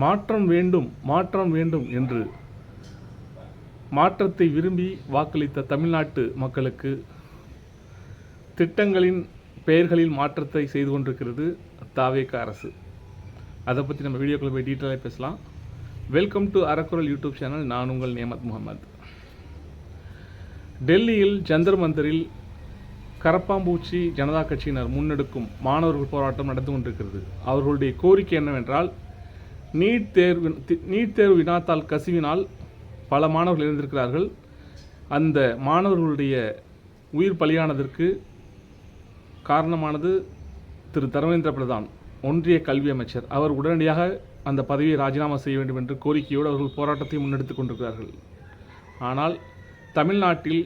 மாற்றம் வேண்டும் மாற்றம் வேண்டும் என்று மாற்றத்தை விரும்பி வாக்களித்த தமிழ்நாட்டு மக்களுக்கு திட்டங்களின் பெயர்களில் மாற்றத்தை செய்து கொண்டிருக்கிறது தாவேக அரசு. அதை பற்றி நம்ம வீடியோக்குள்ள போய் டீட்டெயிலாக பேசலாம். Welcome to Arakkural YouTube channel. நான் உங்கள் நேமத் முகமது. டெல்லியில் ஜந்தர் மந்தரில் கரப்பாம்பூச்சி ஜனதா கட்சியினர் முன்னெடுக்கும் மாணவர்கள் போராட்டம் நடந்து கொண்டிருக்கிறது. அவர்களுடைய கோரிக்கை என்னவென்றால், நீட் தேர்வு வினாத்தாள் கசிவினால் பல மாணவர்கள் இறந்திருக்கிறார்கள். அந்த மாணவர்களுடைய உயிர் பலியானதற்கு காரணமானது திரு தர்மேந்திர பிரதான், ஒன்றிய கல்வி அமைச்சர். அவர் உடனடியாக அந்த பதவியை ராஜினாமா செய்ய வேண்டும் என்ற கோரிக்கையோடு அவர்கள் போராட்டத்தை முன்னெடுத்து கொண்டிருக்கிறார்கள். ஆனால் தமிழ்நாட்டில்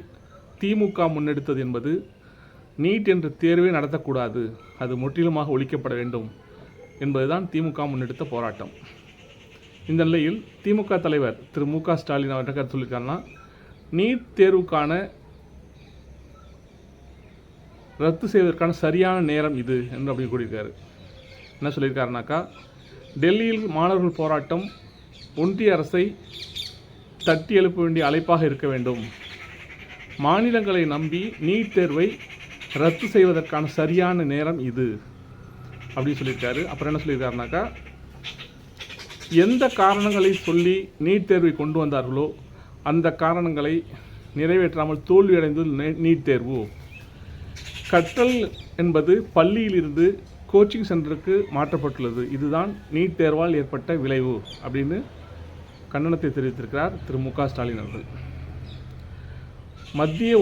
திமுக முன்னெடுத்தது என்பது நீட் என்ற தேர்வே நடத்தக்கூடாது, அது முற்றிலுமாக ஒழிக்கப்பட வேண்டும் என்பதுதான் திமுக முன்னெடுத்த போராட்டம். இந்த நிலையில் திமுக தலைவர் திரு மு.க. ஸ்டாலின் அவர் என்ன கருத்து சொல்லியிருக்காருன்னா, நீட் தேர்வுக்கான ரத்து செய்வதற்கான சரியான நேரம் இது என்று அப்படி கூறியிருக்காரு. என்ன சொல்லியிருக்காருனாக்கா, டெல்லியில் மாணவர்கள் போராட்டம் ஒன்றிய அரசை தட்டி எழுப்ப வேண்டிய அழைப்பாக இருக்க வேண்டும். மாநிலங்களை நம்பி நீட் தேர்வை ரத்து செய்வதற்கான சரியான நேரம் இது அப்படின்னு சொல்லியிருக்காரு. அப்புறம் என்ன சொல்லியிருக்காருனாக்கா, எந்த காரணங்களை சொல்லி நீட் தேர்வை கொண்டு வந்தார்களோ அந்த காரணங்களை நிறைவேற்றாமல் தோல்வியடைந்தது நீட் தேர்வு. கற்றல் என்பது பள்ளியிலிருந்து கோச்சிங் சென்டருக்கு மாற்றப்பட்டுள்ளது, இதுதான் நீட் தேர்வால் ஏற்பட்ட விளைவு அப்படின்னு கண்டனத்தை தெரிவித்திருக்கிறார் திரு மு.க. ஸ்டாலின் அவர்கள். மத்திய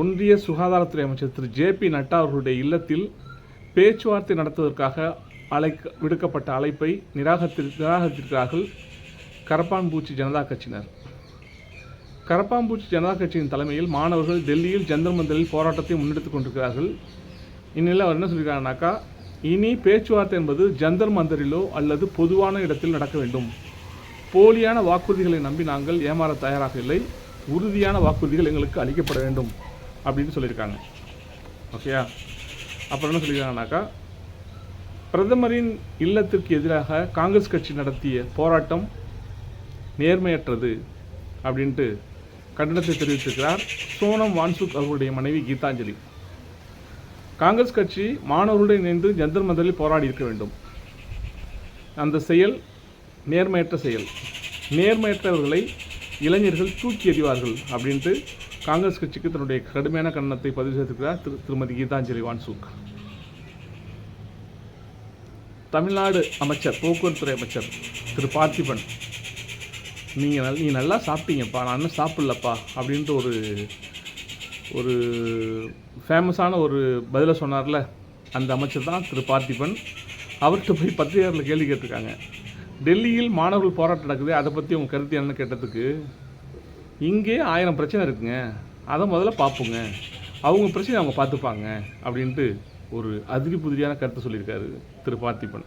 ஒன்றிய சுகாதாரத்துறை அமைச்சர் திரு ஜே.பி. நட்டா அவர்களுடைய இல்லத்தில் பேச்சுவார்த்தை நடத்துவதற்காக விடுக்கப்பட்ட அழைப்பை நிராகரித்திருக்கிறார்கள் கரப்பான்பூச்சி ஜனதா கட்சியினர். கரப்பான்பூச்சி ஜனதா கட்சியின் தலைமையில் மாணவர்கள் டெல்லியில் ஜந்தர் மந்தரில் போராட்டத்தை முன்னெடுத்துக் கொண்டிருக்கிறார்கள். இந்நிலையில் அவர் என்ன சொல்லியிருக்காருனாக்கா, இனி பேச்சுவார்த்தை என்பது ஜந்தர் மந்தரிலோ அல்லது பொதுவான இடத்தில் நடக்க வேண்டும். போலியான வாக்குறுதிகளை நம்பி நாங்கள் ஏமாற தயாராக இல்லை, உறுதியான வாக்குறுதிகள் எங்களுக்கு அளிக்கப்பட வேண்டும் அப்படின்னு சொல்லியிருக்காங்க. ஓகேயா? அப்புறம் என்ன சொல்லியிருக்காங்கனாக்கா, பிரதமரின் இல்லத்திற்கு எதிராக காங்கிரஸ் கட்சி நடத்திய போராட்டம் நேர்மையற்றது அப்படின்ட்டு கண்டனத்தை தெரிவித்திருக்கிறார் சோனம் வான்சுக் அவர்களுடைய மனைவி கீதாஞ்சலி. காங்கிரஸ் கட்சி மாணவர்களுடன் இணைந்து ஜந்தர் மந்தரில் போராடி இருக்க வேண்டும். அந்த செயல் நேர்மையற்ற செயல். நேர்மையற்றவர்களை இளைஞர்கள் தூக்கி எறிவார்கள் அப்படின்ட்டு காங்கிரஸ் கட்சிக்கு தன்னுடைய கடுமையான கண்டனத்தை பதிவு செய்திருக்கிறார் திருமதி கீதாஞ்சலி வான்சுக். தமிழ்நாடு அமைச்சர், போக்குவரத்துறை அமைச்சர் திரு பார்த்திபன், நீ நல்லா சாப்பிட்டீங்கப்பா, நான் இன்னும் சாப்பிட்லப்பா அப்படின்ட்டு ஒரு ஃபேமஸான ஒரு பதிலை சொன்னார்ல, அந்த அமைச்சர் தான் திரு பார்த்திபன். அவர்கிட்ட போய் பத்திரிகையாளர்கள் கேள்வி கேட்டிருக்காங்க. டெல்லியில் மாணவர்கள் போராட்டம் நடக்குது, அதை பற்றி உங்கள் கருத்து என்னன்னு கேட்டதுக்கு, இங்கே 1000 பிரச்சனை இருக்குங்க, அதை முதல்ல பார்ப்போங்க, அவங்க பிரச்சனை அவங்க பார்த்துப்பாங்க அப்படின்ட்டு ஒரு அதிரி புதிரியான கருத்தை சொல்லியிருக்காரு திரு பார்த்திபன்.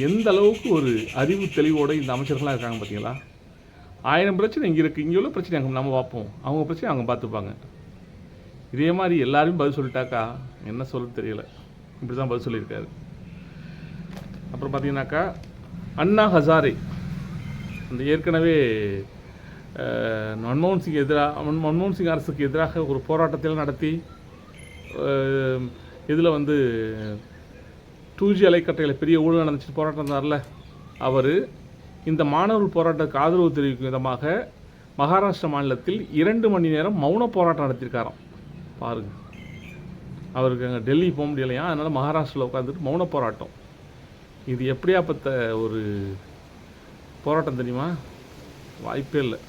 எந்த அளவுக்கு ஒரு அறிவு தெளிவோடு இந்த அமைச்சர்களாக இருக்காங்க பார்த்தீங்களா? 1000 பிரச்சனை இங்கே இருக்குது, இங்கே உள்ள பிரச்சனை அங்கே நம்ம பார்ப்போம், அவங்க பிரச்சனை அவங்க பார்த்துப்பாங்க. இதே மாதிரி எல்லாரும் பதில் சொல்லிட்டாக்கா என்ன சொல்ல தெரியல, இப்படி தான் பதில் சொல்லியிருக்காரு. அப்புறம் பார்த்தீங்கன்னாக்கா, அண்ணா ஹசாரே அந்த ஏற்கனவே மன்மோகன் சிங் அரசுக்கு எதிராக ஒரு போராட்டத்தில் நடத்தி இதில் 2G அலைக்கட்டையில் பெரிய ஊழல் நடந்துச்சு போராட்டம் இருந்தார்ல, அவர் இந்த மாணவர்கள் போராட்டத்துக்கு ஆதரவு தெரிவிக்கும் விதமாக மகாராஷ்டிரா மாநிலத்தில் 2 மணி நேரம் மௌன போராட்டம் நடத்தியிருக்காராம். பாருங்கள், அவருக்கு அங்கே டெல்லி போக முடியலையா, அதனால் மகாராஷ்டிராவில் உட்காந்துட்டு மௌன போராட்டம். இது எப்படியாப்பட்ட ஒரு போராட்டம் தெரியுமா? வாய்ப்பே இல்லை.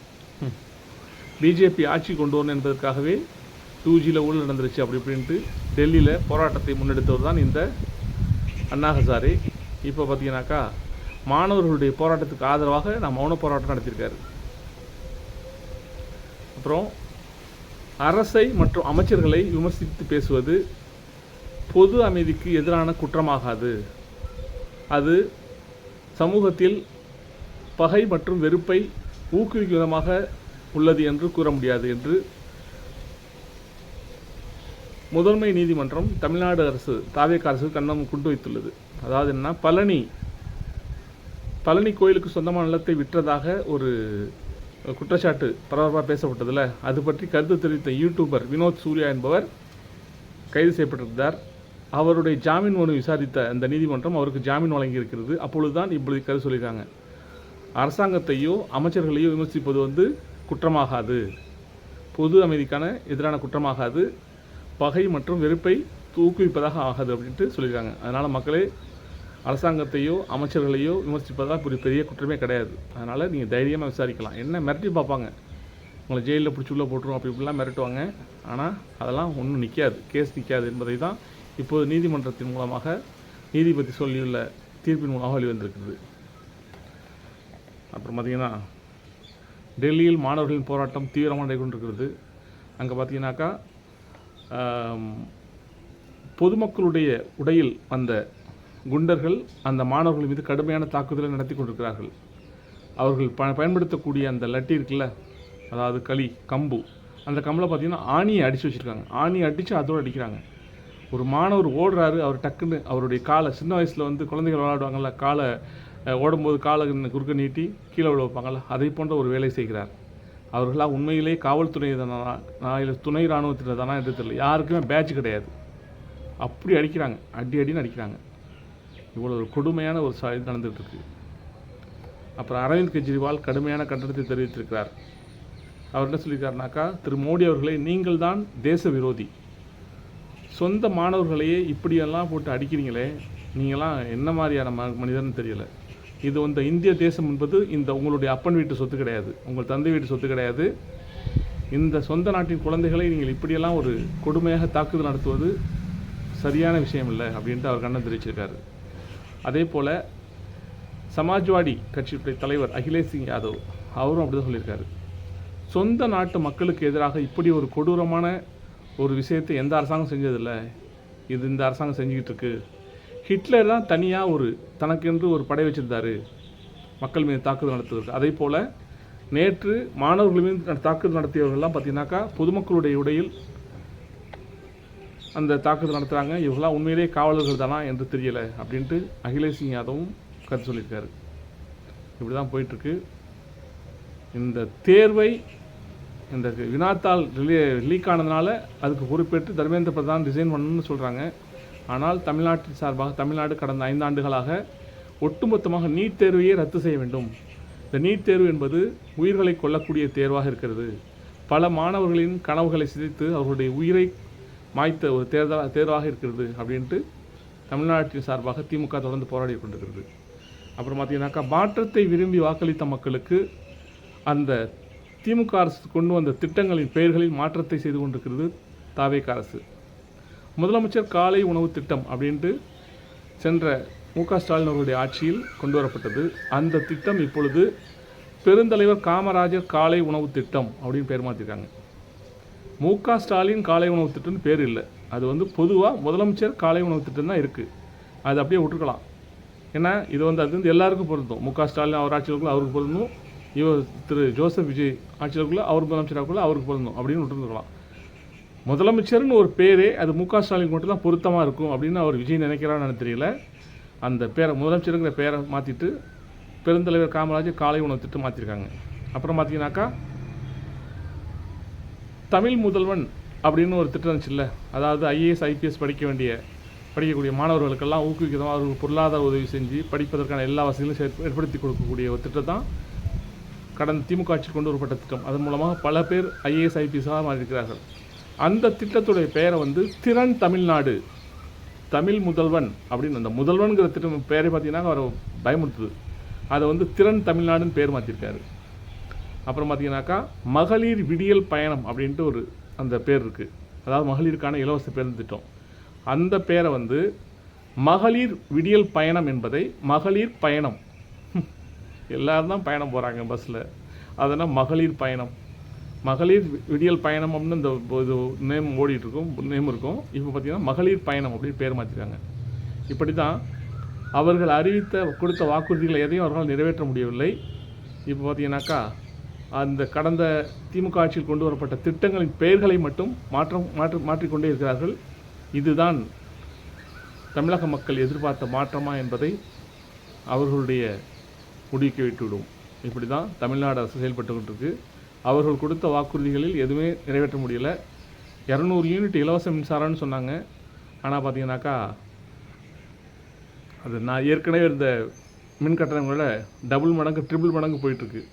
பிஜேபி ஆட்சி கொண்டு வரணும் என்பதற்காகவே 2Gயில் ஊழல் நடந்துருச்சு அப்படி இப்படின்ட்டு டெல்லியில் போராட்டத்தை முன்னெடுத்தவர் தான் இந்த அண்ணா ஹசாரே. இப்போ பார்த்தீங்கன்னாக்கா, மாணவர்களுடைய போராட்டத்துக்கு ஆதரவாக நான் மௌன போராட்டம் நடத்தியிருக்காரு. அப்புறம் அரசை மற்றும் அமைச்சர்களை விமர்சித்து பேசுவது பொது அமைதிக்கு எதிரான குற்றமாகாது, அது சமூகத்தில் பகை மற்றும் வெறுப்பை ஊக்குவிக்கும் விதமாக உள்ளது என்று கூற முடியாது என்று முதன்மை நீதிமன்றம் தமிழ்நாடு அரசு தாவேக அரசு கண்டனம் கொண்டு வைத்துள்ளது. அதாவது என்ன, பழனி கோயிலுக்கு சொந்தமான நிலத்தை விற்றதாக ஒரு குற்றச்சாட்டு பரபரப்பாக பேசப்பட்டதில்ல, அது பற்றி கருத்து தெரிவித்த யூடியூபர் வினோத் சூர்யா என்பவர் கைது செய்யப்பட்டிருந்தார். அவருடைய ஜாமீன் மனு விசாரித்த அந்த நீதிமன்றம் அவருக்கு ஜாமீன் வழங்கியிருக்கிறது. அப்பொழுது தான் இப்படி கருத்து சொல்லியிருக்காங்க. அரசாங்கத்தையோ அமைச்சர்களையோ விமர்சிப்பது குற்றமாகாது, பொது அமைதிக்கான எதிரான குற்றமாகாது, பகை மற்றும் வெறுப்பை ஊக்குவிப்பதாக ஆகாது அப்படின்ட்டு சொல்லியிருக்காங்க. அதனால் மக்களே, அரசாங்கத்தையோ அமைச்சர்களையோ விமர்சிப்பதாக பெரிய குற்றமே கிடையாது. அதனால் நீங்கள் தைரியமாக விசாரிக்கலாம். என்ன மிரட்டி பார்ப்பாங்க, உங்களை ஜெயிலில் பிடிச்சி உள்ளே போட்டுரும் அப்படி இப்படிலாம் மிரட்டுவாங்க. ஆனால் அதெல்லாம் ஒன்றும் நிற்காது, கேஸ் நிற்காது என்பதை தான் இப்போது நீதிமன்றத்தின் மூலமாக நீதிபதி சொல்லியுள்ள தீர்ப்பின் மூலமாக வெளிவந்திருக்குது. அப்புறம் பார்த்திங்கன்னா, டெல்லியில் மாணவர்களின் போராட்டம் தீவிரமாக நடைபெற்றிருக்கிறது. அங்கே பார்த்தீங்கன்னாக்கா பொதுமக்களுடைய உடையில் வந்த குண்டர்கள் அந்த மாணவர்கள் மீது கடுமையான தாக்குதலை நடத்தி கொண்டிருக்கிறார்கள். அவர்கள் பயன்படுத்தக்கூடிய அந்த லட்டி இருக்குல்ல, அதாவது கம்பு, அந்த கம்பில் பார்த்திங்கன்னா ஆணியை அடித்து வச்சுருக்காங்க. ஆணியை அடித்து அதோடு அடிக்கிறாங்க. ஒரு மாணவர் ஓடுறாரு, அவர் டக்குன்னு அவருடைய காலை, சின்ன வயசில் குழந்தைகள் விளையாடுவாங்கள்ல, காலை ஓடும்போது காலை குறுக்க நீட்டி கீழே விழ வைப்பாங்கள்ல, அதை போன்ற ஒரு வேலை செய்கிறார். அவர்களாக உண்மையிலே காவல்துறை தானா இல்லை துணை இராணுவத்தினர் தானா என்று தெரியல, யாருக்குமே பேட்ச் கிடையாது. அப்படி அடிக்கிறாங்க, அடின்னு அடிக்கிறாங்க. இவ்வளோ ஒரு கொடுமையான ஒரு இது நடந்துகிட்ருக்கு. அப்புறம் அரவிந்த் கெஜ்ரிவால் கடுமையான கண்டனத்தை தெரிவித்திருக்கிறார். அவர் என்ன சொல்லியிருக்காருனாக்கா, திரு மோடி அவர்களை, நீங்கள் தான் தேச விரோதி, சொந்த மாணவர்களையே இப்படியெல்லாம் போட்டு அடிக்கிறீங்களே, நீங்களாம் என்ன மாதிரியான மனிதர்னு தெரியலை. இது இந்திய தேசம் என்பது உங்களுடைய அப்பன் வீட்டு சொத்து கிடையாது, உங்கள் தந்தை வீட்டு சொத்து கிடையாது. இந்த சொந்த நாட்டின் குழந்தைகளை நீங்கள் இப்படியெல்லாம் ஒரு கொடுமையாக தாக்குதல் நடத்துவது சரியான விஷயம் இல்லை அப்படின்ட்டு அவர் கண்டனம் தெரிவிச்சிருக்காரு. அதே போல் சமாஜ்வாடி கட்சியுடைய தலைவர் அகிலேஷ் சிங் யாதவ் அவரும் அப்படி தான் சொல்லியிருக்காரு. சொந்த நாட்டு மக்களுக்கு எதிராக இப்படி ஒரு கொடூரமான ஒரு விஷயத்தை எந்த அரசாங்கம் செஞ்சதில்லை, இது இந்த அரசாங்கம் செஞ்சுக்கிட்டு இருக்கு. ஹிட்லர் தான் தனியாக தனக்கென்று ஒரு படை வச்சுருந்தார் மக்கள் மீது தாக்குதல் நடத்துவதற்கு. அதே போல் நேற்று மாணவர்கள் மீது தாக்குதல் நடத்தியவர்கள்லாம் பார்த்தீங்கன்னாக்கா பொதுமக்களுடைய உடையில் அந்த தாக்குதல் நடத்துகிறாங்க. இவங்களாம் உண்மையிலே காவலர்கள் தானா என்று தெரியலை அப்படின்ட்டு அகிலேஷ் சிங் யாதவும் கருத்து சொல்லியிருக்காரு. இப்படி தான் போயிட்டுருக்கு. இந்த தேர்வை, இந்த வினாத்தாள் லீக் ஆனதுனால அதுக்கு பொறுப்பேற்று தர்மேந்திர பிரதான் டிசைன் பண்ணணும்னு சொல்கிறாங்க. ஆனால் தமிழ்நாட்டின் சார்பாக தமிழ்நாடு கடந்த 5 ஆண்டுகளாக ஒட்டுமொத்தமாக நீட் தேர்வையே ரத்து செய்ய வேண்டும். இந்த நீட் தேர்வு என்பது உயிர்களை கொல்லக்கூடிய தேர்வாக இருக்கிறது. பல மாணவர்களின் கனவுகளை சிதைத்து அவர்களுடைய உயிரை மாய்த்த ஒரு தேர்வாக இருக்கிறது அப்படின்ட்டு தமிழ்நாட்டின் சார்பாக திமுக தொடர்ந்து போராடி கொண்டிருக்கிறது. அப்புறம் பார்த்தீங்கன்னாக்கா, மாற்றத்தை விரும்பி வாக்களித்த மக்களுக்கு அந்த திமுக அரசு கொண்டு வந்த திட்டங்களின் பெயர்களில் மாற்றத்தை செய்து கொண்டிருக்கிறது தாவேக அரசு. முதலமைச்சர் காலை உணவு திட்டம் அப்படின்ட்டு சென்ற மு.க. ஸ்டாலின் அவர்களுடைய ஆட்சியில் கொண்டு வரப்பட்டது. அந்த திட்டம் இப்பொழுது பெருந்தலைவர் காமராஜர் காலை உணவு திட்டம் அப்படின்னு பேர் மாற்றிருக்காங்க. மு.க. ஸ்டாலின் காலை உணவு திட்டம்னு பேர் இல்லை, அது பொதுவாக முதலமைச்சர் காலை உணவு திட்டம் தான் இருக்குது. அது அப்படியே விட்டுருக்கலாம். ஏன்னா இது அது எல்லாருக்கும் பொருந்தும். மு.க. ஸ்டாலின் அவர் ஆட்சியர்களுக்குள்ள அவருக்கு பொருந்தும், திரு ஜோசப் விஜய் ஆட்சியர்களுக்குள்ள அவர் முதலமைச்சராக்குள்ள அவருக்கு பொருந்தும் அப்படின்னு விட்டுருக்கலாம். முதலமைச்சர்னு ஒரு பேரே அது மு.க. ஸ்டாலின் மட்டும் தான் பொருத்தமாக இருக்கும் அப்படின்னு அவர் விஜய் நினைக்கிறான்னு தெரியல. அந்த பேரை, முதலமைச்சருங்கிற பேரை மாற்றிட்டு பெருந்தலைவர் காமராஜர் காலை உணவு திட்டம் மாற்றிருக்காங்க. அப்புறம் பார்த்தீங்கன்னாக்கா, தமிழ் முதல்வன் அப்படின்னு ஒரு திட்டம் இருந்துச்சுல்ல, அதாவது ஐஏஎஸ் ஐபிஎஸ் படிக்கக்கூடிய மாணவர்களுக்கெல்லாம் ஊக்குவிக்கிறதா அவர்களுக்கு பொருளாதார உதவி செஞ்சு படிப்பதற்கான எல்லா வசதிகளும் ஏற்படுத்தி கொடுக்கக்கூடிய ஒரு திட்டம் தான் கடந்த திமுக ஆட்சியில் கொண்டு வரப்பட்ட திட்டம். அதன் மூலமாக பல பேர் ஐஏஎஸ் ஐபிஎஸ்ஸாக மாறியிருக்கிறார்கள். அந்த திட்டத்துடைய பெயரை திறன் தமிழ்நாடு, தமிழ் முதல்வன் அப்படின்னு, அந்த முதல்வன்கிற திட்டம் பேரை பார்த்தீங்கன்னா அவர் பயமுறுத்துது. அதை திறன் தமிழ்நாடுன்னு பேர் மாற்றிருக்காரு. அப்புறம் பார்த்தீங்கன்னாக்கா, மகளிர் விடியல் பயணம் அப்படின்ட்டு அந்த பேர் இருக்குது. அதாவது மகளிருக்கான இலவச பேருந்து திட்டம். அந்த பேரை மகளிர் விடியல் பயணம் என்பதை மகளிர் பயணம், எல்லோரும் தான் பயணம் போகிறாங்க பஸ்ஸில், அதனால் மகளிர் பயணம், மகளிர் விடியல் பயணம் அப்படின்னு இந்த இது நேம் ஓடிட்டுருக்கும், நேம் இருக்கும். இப்போ பார்த்திங்கன்னா மகளிர் பயணம் அப்படின்னு பேர் மாற்றிருக்காங்க. இப்படி தான் அவர்கள் கொடுத்த வாக்குறுதிகளை எதையும் அவர்களால் நிறைவேற்ற முடியவில்லை. இப்போ பார்த்தீங்கன்னாக்கா, அந்த கடந்த திமுக ஆட்சியில் கொண்டு வரப்பட்ட திட்டங்களின் பெயர்களை மட்டும் மாற்றிக்கொண்டே இருக்கிறார்கள். இதுதான் தமிழக மக்கள் எதிர்பார்த்த மாற்றமா என்பதை அவர்களுடைய முடிவுக்கு விட்டுவிடும். இப்படி தான் தமிழ்நாடு அரசு செயல்பட்டு கொண்டிருக்கு. அவர்கள் கொடுத்த வாக்குறுதிகளில் எதுவுமே நிறைவேற்ற முடியலை. 200 யூனிட் இலவச மின்சாரம்னு சொன்னாங்க. ஆனால் பார்த்தீங்கன்னாக்கா அது நான் ஏற்கனவே இருந்த மின் கட்டணங்களை டபுள் மடங்கு ட்ரிபிள் மடங்கு போயிட்டுருக்கு.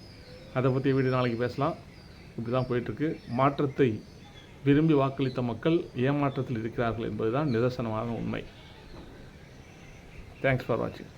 அதை பற்றி வீடியோ நாளைக்கு பேசலாம். இப்படி தான் போயிட்டுருக்கு. மாற்றத்தை விரும்பி வாக்களித்த மக்கள் ஏமாற்றத்தில் இருக்கிறார்கள் என்பது தான் நிதர்சனமான உண்மை. தேங்க்ஸ் ஃபார் வாட்சிங்.